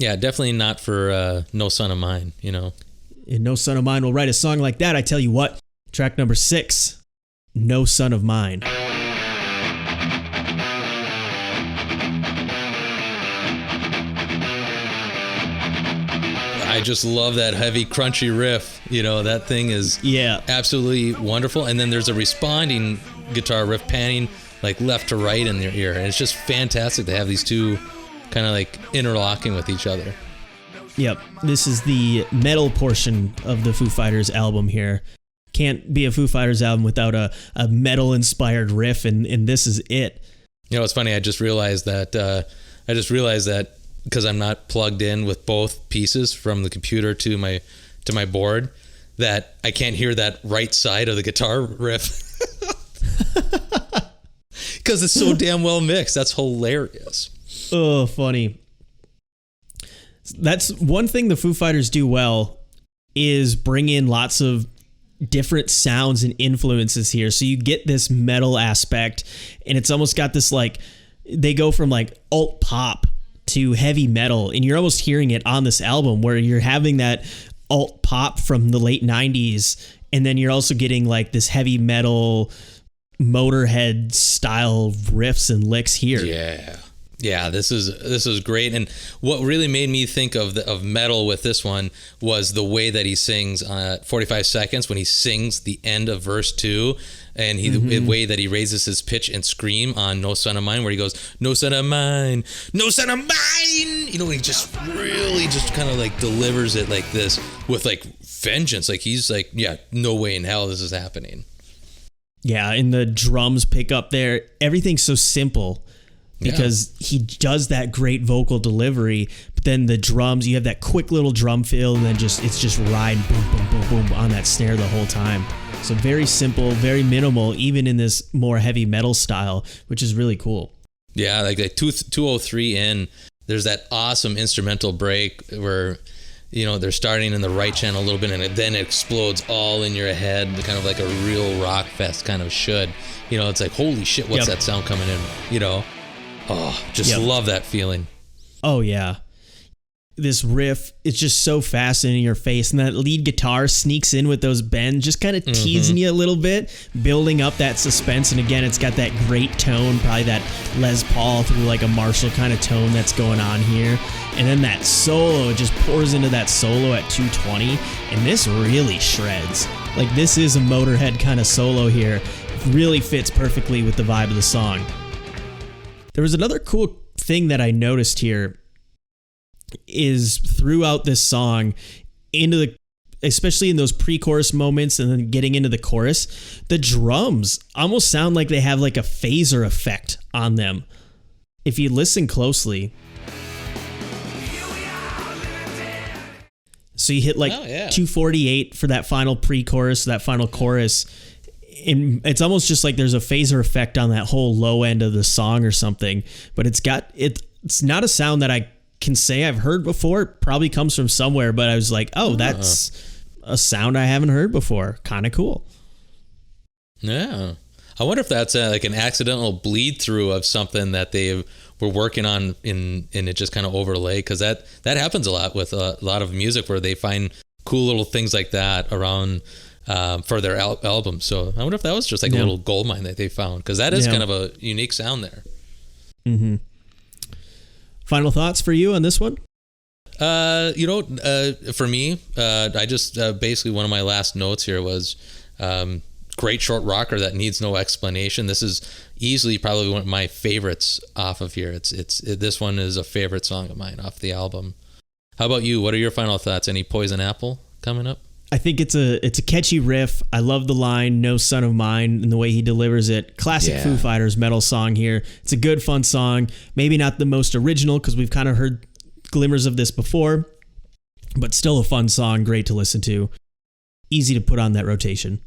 Yeah, definitely not for No Son of Mine, you know. And No Son of Mine will write a song like that. I tell you what, track number 6, No Son of Mine. I just love that heavy, crunchy riff. You know, that thing is absolutely wonderful. And then there's a responding guitar riff panning like left to right in your ear. And it's just fantastic to have these two kind of like interlocking with each other. Yep. This is the metal portion of the Foo Fighters album here. Can't be a Foo Fighters album without a metal-inspired riff, and this is it. You know, it's funny. I just realized that because I'm not plugged in with both pieces from the computer to my board, that I can't hear that right side of the guitar riff because it's so damn well mixed. That's hilarious. Oh, funny. That's one thing the Foo Fighters do well, is bring in lots of different sounds and influences here. So you get this metal aspect, and it's almost got this like, they go from like alt pop to heavy metal, and you're almost hearing it on this album where you're having that alt pop from the late 90s, and then you're also getting like this heavy metal Motorhead style riffs and licks here. Yeah, this is great. And what really made me think of metal with this one was the way that he sings 45 seconds when he sings the end of verse 2, and the way that he raises his pitch and scream on No Son of Mine, where he goes, no son of mine, no son of mine. You know, he just really just kind of like delivers it like this with like vengeance. Like he's like, yeah, no way in hell this is happening. Yeah, and the drums pick up there. Everything's so simple, because he does that great vocal delivery, but then the drums, you have that quick little drum fill, and then it's just riding boom, boom, boom, boom on that snare the whole time. So very simple, very minimal, even in this more heavy metal style, which is really cool. Yeah, like 203 in, there's that awesome instrumental break where, you know, they're starting in the right channel a little bit, and then it explodes all in your head, kind of like a real rock fest kind of should. You know, it's like, holy shit, what's that sound coming in, you know? Oh, just love that feeling. Oh, yeah. This riff, it's just so fast and in your face. And that lead guitar sneaks in with those bends, just kind of teasing you a little bit, building up that suspense. And again, it's got that great tone, probably that Les Paul through like a Marshall kind of tone that's going on here. And then that solo, it just pours into that solo at 220. And this really shreds. Like, this is a Motorhead kind of solo here. It really fits perfectly with the vibe of the song. There was another cool thing that I noticed here is throughout this song, especially in those pre-chorus moments and then getting into the chorus, the drums almost sound like they have like a phaser effect on them. If you listen closely. So you hit like 248 for that final pre-chorus, that final chorus. And it's almost just like there's a phaser effect on that whole low end of the song or something, but it's not a sound that I can say I've heard before. It probably comes from somewhere, but I was like, oh, that's a sound I haven't heard before. Kind of cool. Yeah. I wonder if that's like an accidental bleed through of something that they were working on and it just kind of overlay. Cause that happens a lot with a lot of music where they find cool little things like that around, for their album. So I wonder if that was just like a little gold mine that they found, because that is kind of a unique sound there. Mm-hmm. Final thoughts for you on this one? For me, I just basically one of my last notes here was great short rocker that needs no explanation. This is easily probably one of my favorites off of here. This one is a favorite song of mine off the album. How about you? What are your final thoughts? Any Poison Apple coming up? I think it's a catchy riff. I love the line, no son of mine, and the way he delivers it. Classic Foo Fighters metal song here. It's a good, fun song. Maybe not the most original, because we've kind of heard glimmers of this before, but still a fun song. Great to listen to. Easy to put on that rotation.